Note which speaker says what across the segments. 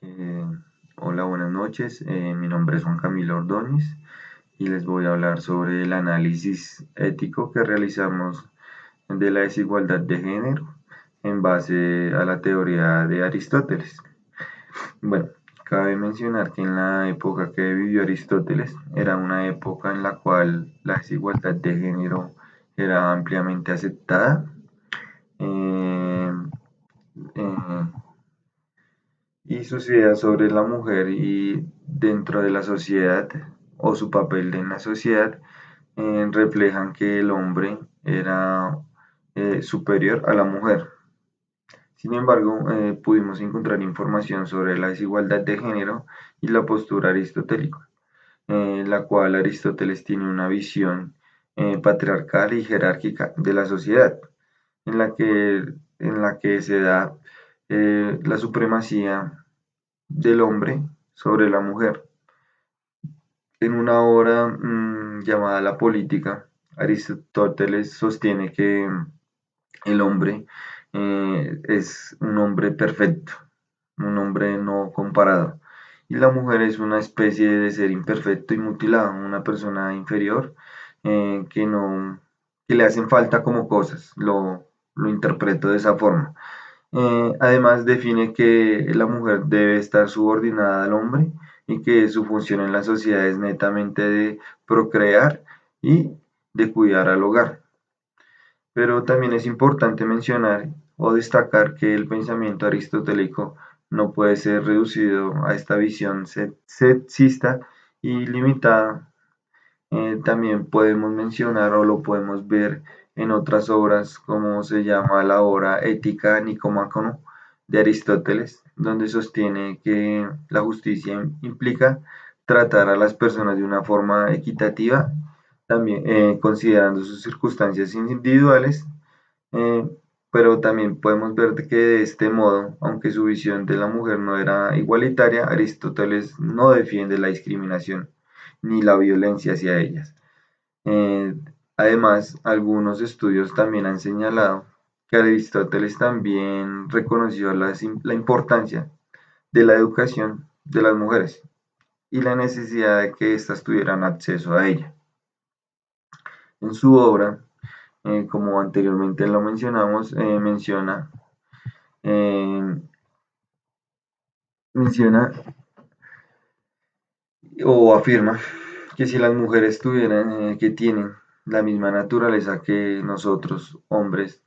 Speaker 1: Eh, Hola, buenas noches. Mi nombre es Juan Camilo Ordóñez y les voy a hablar sobre el análisis ético que realizamos de la desigualdad de género en base a la teoría de Aristóteles. Bueno, cabe mencionar que en la época que vivió Aristóteles era una época en la cual la desigualdad de género era ampliamente aceptada. Eh, eh, y sus ideas sobre la mujer y dentro de la sociedad o su papel en la sociedad reflejan que el hombre era superior a la mujer. Sin embargo, pudimos encontrar información sobre la desigualdad de género y la postura aristotélica, la cual Aristóteles tiene una visión patriarcal y jerárquica de la sociedad, en la que se da la supremacía del hombre sobre la mujer. En una obra llamada La Política, Aristóteles sostiene que el hombre es un hombre perfecto, un hombre no comparado, y la mujer es una especie de ser imperfecto y mutilado, una persona inferior que no, que le hacen falta como cosas, lo interpreto de esa forma. Además, define que la mujer debe estar subordinada al hombre y que su función en la sociedad es netamente de procrear y de cuidar al hogar. Pero también es importante mencionar o destacar que el pensamiento aristotélico no puede ser reducido a esta visión sexista y limitada. También podemos mencionar o lo podemos ver en otras obras, como se llama la obra Ética Nicomacón de Aristóteles, donde sostiene que la justicia implica tratar a las personas de una forma equitativa, también considerando sus circunstancias individuales, eh, pero también podemos ver que de este modo, aunque su visión de la mujer no era igualitaria, Aristóteles no defiende la discriminación ni la violencia hacia ellas. Eh, Además, algunos estudios también han señalado que Aristóteles también reconoció la importancia de la educación de las mujeres y la necesidad de que éstas tuvieran acceso a ella. En su obra, como anteriormente lo mencionamos, eh, menciona o afirma que si las mujeres que tienen la misma naturaleza que nosotros, hombres,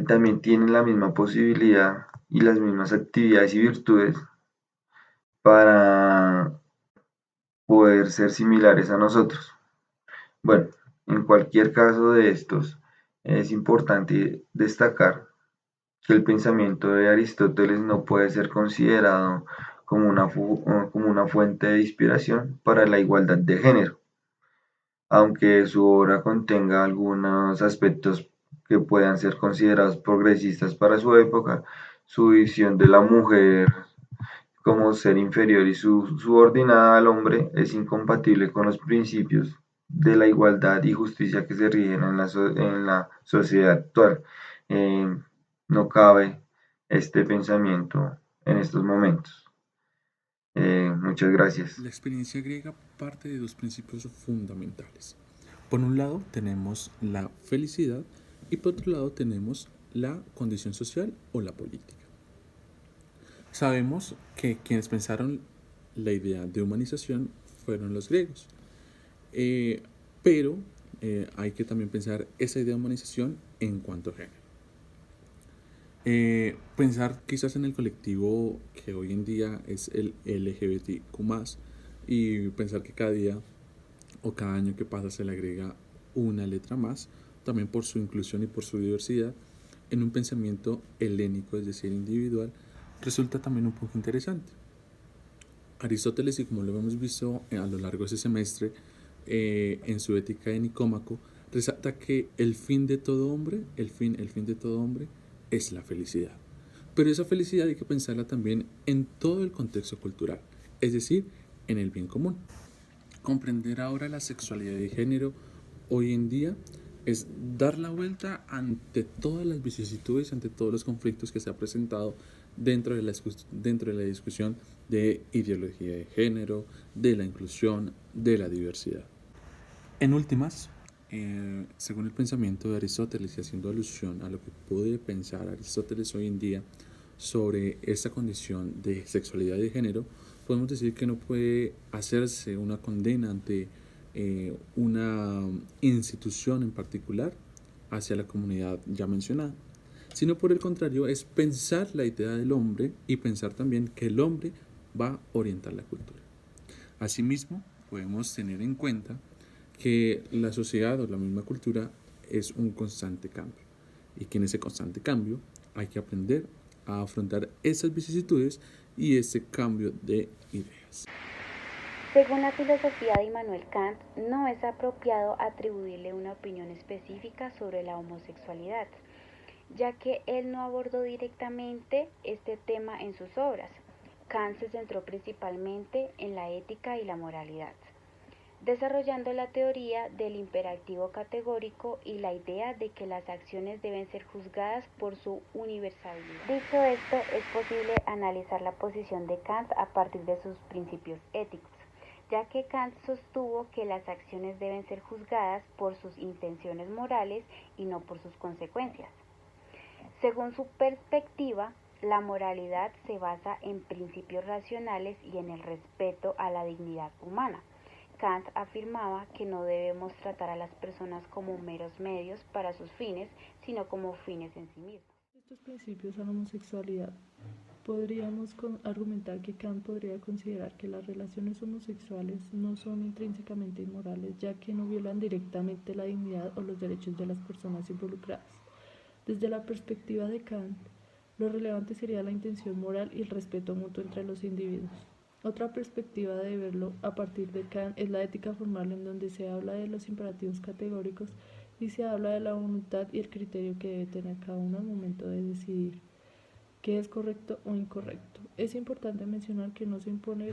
Speaker 1: también tienen la misma posibilidad y las mismas actividades y virtudes para poder ser similares a nosotros. Bueno, en cualquier caso de estos, es importante destacar que el pensamiento de Aristóteles no puede ser considerado como una fuente de inspiración para la igualdad de género, aunque su obra contenga algunos aspectos que puedan ser considerados progresistas para su época. Su visión de la mujer como ser inferior y subordinada al hombre es incompatible con los principios de la igualdad y justicia que se rigen en la sociedad actual. Eh, no cabe este pensamiento en estos momentos. Muchas gracias.
Speaker 2: La experiencia griega parte de dos principios fundamentales. Por un lado tenemos la felicidad y por otro lado tenemos la condición social o la política. Sabemos que quienes pensaron la idea de humanización fueron los griegos, eh, pero hay que también pensar esa idea de humanización en cuanto a género. Pensar quizás en el colectivo que hoy en día es el LGBTQ+, y pensar que cada día o cada año que pasa se le agrega una letra más, también por su inclusión y por su diversidad, en un pensamiento helénico, es decir, individual, resulta también un poco interesante. Aristóteles, y como lo hemos visto a lo largo de ese semestre, en su Ética de Nicómaco, resalta que el fin de todo hombre, el fin de todo hombre, es la felicidad. Pero esa felicidad hay que pensarla también en todo el contexto cultural, es decir, en el bien común. Comprender ahora la sexualidad de género hoy en día Es dar la vuelta ante todas las vicisitudes, ante todos los conflictos que se ha presentado dentro de la discusión de ideología de género, de la inclusión, de la diversidad. En últimas, según el pensamiento de Aristóteles y haciendo alusión a lo que puede pensar Aristóteles hoy en día sobre esta condición de sexualidad y de género, podemos decir que no puede hacerse una condena ante una institución en particular hacia la comunidad ya mencionada, sino por el contrario es pensar la idea del hombre y pensar también que el hombre va a orientar la cultura. Asimismo, podemos tener en cuenta que la sociedad o la misma cultura es un constante cambio y que en ese constante cambio hay que aprender a afrontar esas vicisitudes y ese cambio de ideas.
Speaker 3: Según la filosofía de Immanuel Kant, no es apropiado atribuirle una opinión específica sobre la homosexualidad, ya que él no abordó directamente este tema en sus obras. Kant se centró principalmente en la ética y la moralidad, desarrollando la teoría del imperativo categórico y la idea de que las acciones deben ser juzgadas por su universalidad. Dicho esto, es posible analizar la posición de Kant a partir de sus principios éticos, ya que Kant sostuvo que las acciones deben ser juzgadas por sus intenciones morales y no por sus consecuencias. Según su perspectiva, la moralidad se basa en principios racionales y en el respeto a la dignidad humana. Kant afirmaba que no debemos tratar a las personas como meros medios para sus fines, sino como fines en sí mismos.
Speaker 4: Estos principios a la homosexualidad, podríamos argumentar que Kant podría considerar que las relaciones homosexuales no son intrínsecamente inmorales, ya que no violan directamente la dignidad o los derechos de las personas involucradas. Desde la perspectiva de Kant, lo relevante sería la intención moral y el respeto mutuo entre los individuos. Otra perspectiva de verlo a partir de Kant es la ética formal, en donde se habla de los imperativos categóricos y se habla de la voluntad y el criterio que debe tener cada uno al momento de decidir qué es correcto o incorrecto. Es importante mencionar que no se impone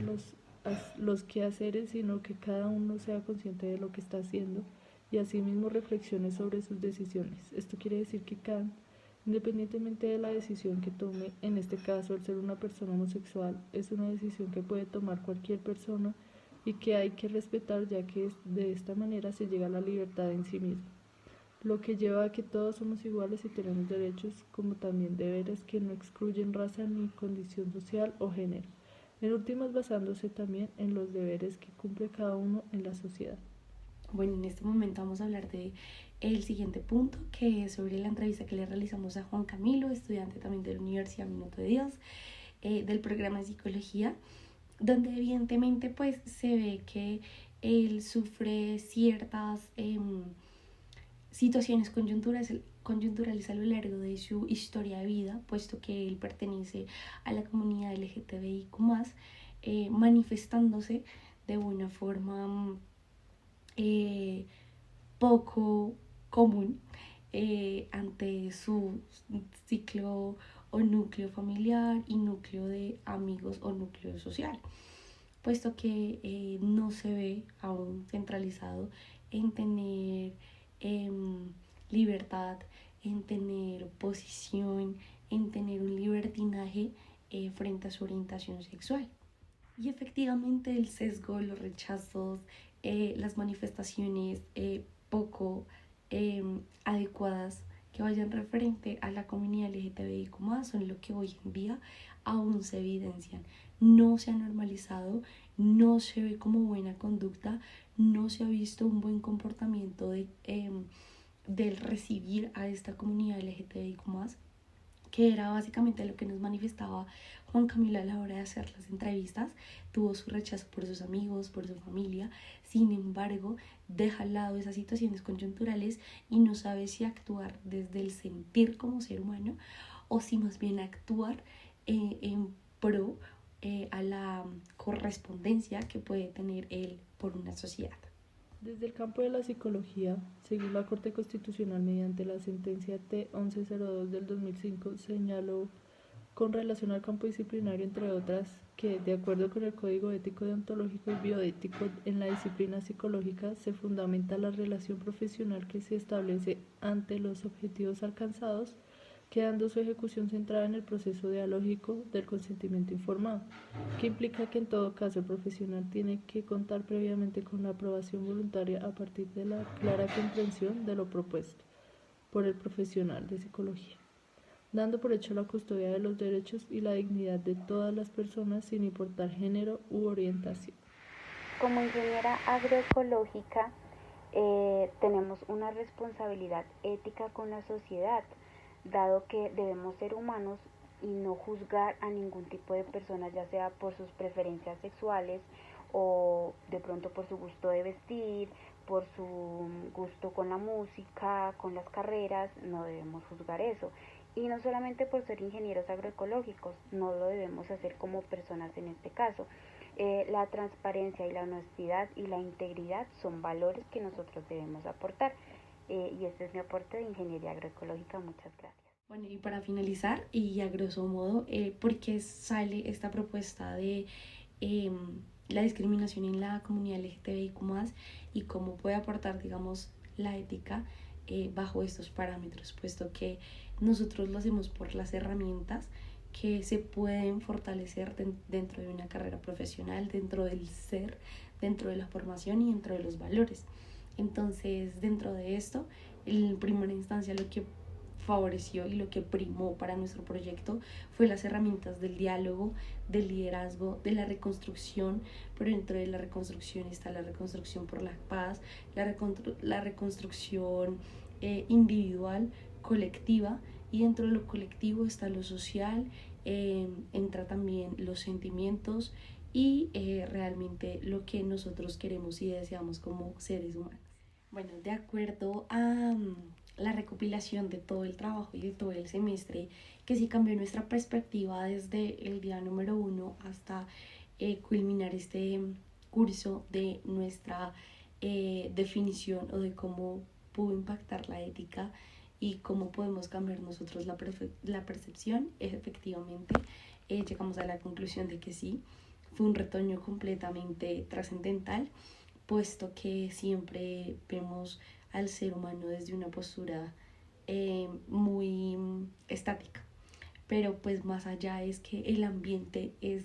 Speaker 4: los quehaceres, sino que cada uno sea consciente de lo que está haciendo y asimismo reflexione sobre sus decisiones. Esto quiere decir que Kant, independientemente de la decisión que tome, en este caso el ser una persona homosexual, es una decisión que puede tomar cualquier persona y que hay que respetar, ya que de esta manera se llega a la libertad en sí mismo, lo que lleva a que todos somos iguales y tenemos derechos como también deberes que no excluyen raza ni condición social o género, en últimas basándose también en los deberes que cumple cada uno en la sociedad.
Speaker 5: Bueno, en este momento vamos a hablar de el siguiente punto, que es sobre la entrevista que le realizamos a Juan Camilo, estudiante también de la Universidad Minuto de Dios, del programa de psicología, donde evidentemente pues se ve que él sufre ciertas situaciones conjunturales a lo largo de su historia de vida, puesto que él pertenece a la comunidad LGTBIQ+, manifestándose de una forma poco común ante su ciclo o núcleo familiar y núcleo de amigos o núcleo social, puesto que no se ve aún centralizado en tener libertad, en tener posición, en tener un libertinaje frente a su orientación sexual. Y efectivamente el sesgo, los rechazos, las manifestaciones poco adecuadas que vayan referente a la comunidad LGTBIQ+, son lo que hoy en día aún se evidencian. No se ha normalizado, no se ve como buena conducta, no se ha visto un buen comportamiento del recibir a esta comunidad LGTBIQ+, que era básicamente lo que nos manifestaba Juan Camilo a la hora de hacer las entrevistas. Tuvo su rechazo por sus amigos, por su familia, sin embargo, deja al lado esas situaciones coyunturales y no sabe si actuar desde el sentir como ser humano o si más bien actuar en pro a la correspondencia que puede tener él por una sociedad.
Speaker 4: Desde el campo de la psicología, según la Corte Constitucional mediante la sentencia T1102 del 2005, señaló con relación al campo disciplinario, entre otras, que, de acuerdo con el Código Ético, Deontológico y Bioético, en la disciplina psicológica se fundamenta la relación profesional que se establece ante los objetivos alcanzados, quedando su ejecución centrada en el proceso dialógico del consentimiento informado, que implica que en todo caso el profesional tiene que contar previamente con la aprobación voluntaria a partir de la clara comprensión de lo propuesto por el profesional de psicología, dando por hecho la custodia de los derechos y la dignidad de todas las personas sin importar género u orientación.
Speaker 3: Como ingeniera agroecológica, tenemos una responsabilidad ética con la sociedad, dado que debemos ser humanos y no juzgar a ningún tipo de persona, ya sea por sus preferencias sexuales o de pronto por su gusto de vestir, por su gusto con la música, con las carreras. No debemos juzgar eso. Y no solamente por ser ingenieros agroecológicos, no lo debemos hacer como personas en este caso. La transparencia y la honestidad y la integridad son valores que nosotros debemos aportar. Y este es mi aporte de ingeniería agroecológica. Muchas gracias.
Speaker 5: Bueno, y para finalizar, y a grosso modo, ¿por qué sale esta propuesta de la discriminación en la comunidad LGTBIQ+, y cómo puede aportar, digamos, la ética bajo estos parámetros? Puesto que nosotros lo hacemos por las herramientas que se pueden fortalecer dentro de una carrera profesional, dentro del ser, dentro de la formación y dentro de los valores. Entonces, dentro de esto, en primera instancia, lo que favoreció y lo que primó para nuestro proyecto fue las herramientas del diálogo, del liderazgo, de la reconstrucción, pero dentro de la reconstrucción está la reconstrucción por la paz, la reconstrucción individual, colectiva, y dentro de lo colectivo está lo social, entra también los sentimientos y realmente lo que nosotros queremos y deseamos como seres humanos. Bueno, de acuerdo a la recopilación de todo el trabajo y de todo el semestre, que sí cambió nuestra perspectiva desde el día número 1 hasta culminar este curso de nuestra definición o de cómo pudo impactar la ética y cómo podemos cambiar nosotros la percepción. Efectivamente, llegamos a la conclusión de que sí, fue un retoño completamente trascendental, puesto que siempre vemos al ser humano desde una postura muy estática, pero pues más allá es que el ambiente es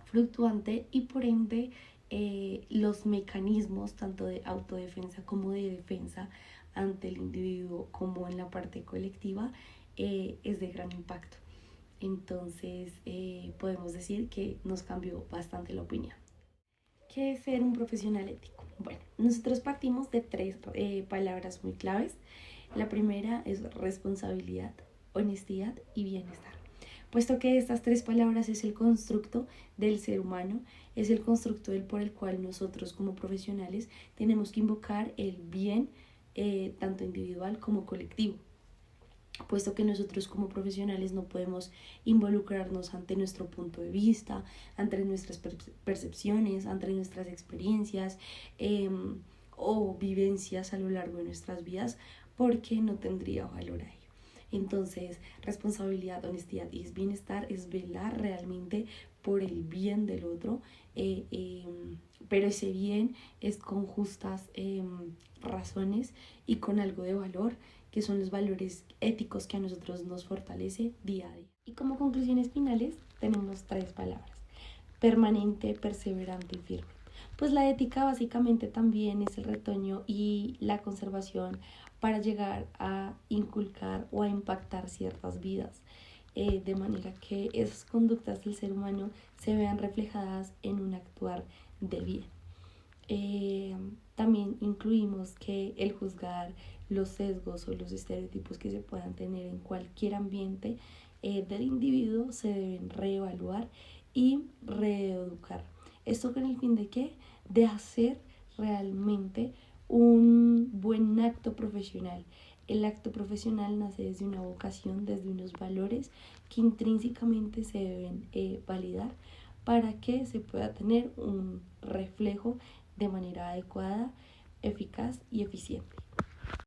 Speaker 5: fluctuante y por ende los mecanismos tanto de autodefensa como de defensa ante el individuo como en la parte colectiva es de gran impacto. Entonces podemos decir que nos cambió bastante la opinión. ¿Qué es ser un profesional ético? Bueno, nosotros partimos de tres palabras muy claves. La primera es responsabilidad, honestidad y bienestar. Puesto que estas tres palabras es el constructo del ser humano, es el constructo por el cual nosotros como profesionales tenemos que invocar el bien tanto individual como colectivo. Puesto que nosotros como profesionales no podemos involucrarnos ante nuestro punto de vista, ante nuestras percepciones, ante nuestras experiencias o vivencias a lo largo de nuestras vidas, porque no tendría valor a ello. Entonces, responsabilidad, honestidad y bienestar es velar realmente por el bien del otro, pero ese bien es con justas razones y con algo de valor, que son los valores éticos que a nosotros nos fortalece día a día. Y como conclusiones finales tenemos tres palabras: permanente, perseverante y firme. Pues la ética básicamente también es el retoño y la conservación para llegar a inculcar o a impactar ciertas vidas, de manera que esas conductas del ser humano se vean reflejadas en un actuar de bien. También incluimos que el juzgar los sesgos o los estereotipos que se puedan tener en cualquier ambiente del individuo se deben reevaluar y reeducar. ¿Esto con el fin de qué? De hacer realmente un buen acto profesional. El acto profesional nace desde una vocación, desde unos valores que intrínsecamente se deben validar para que se pueda tener un reflejo de manera adecuada, eficaz y eficiente.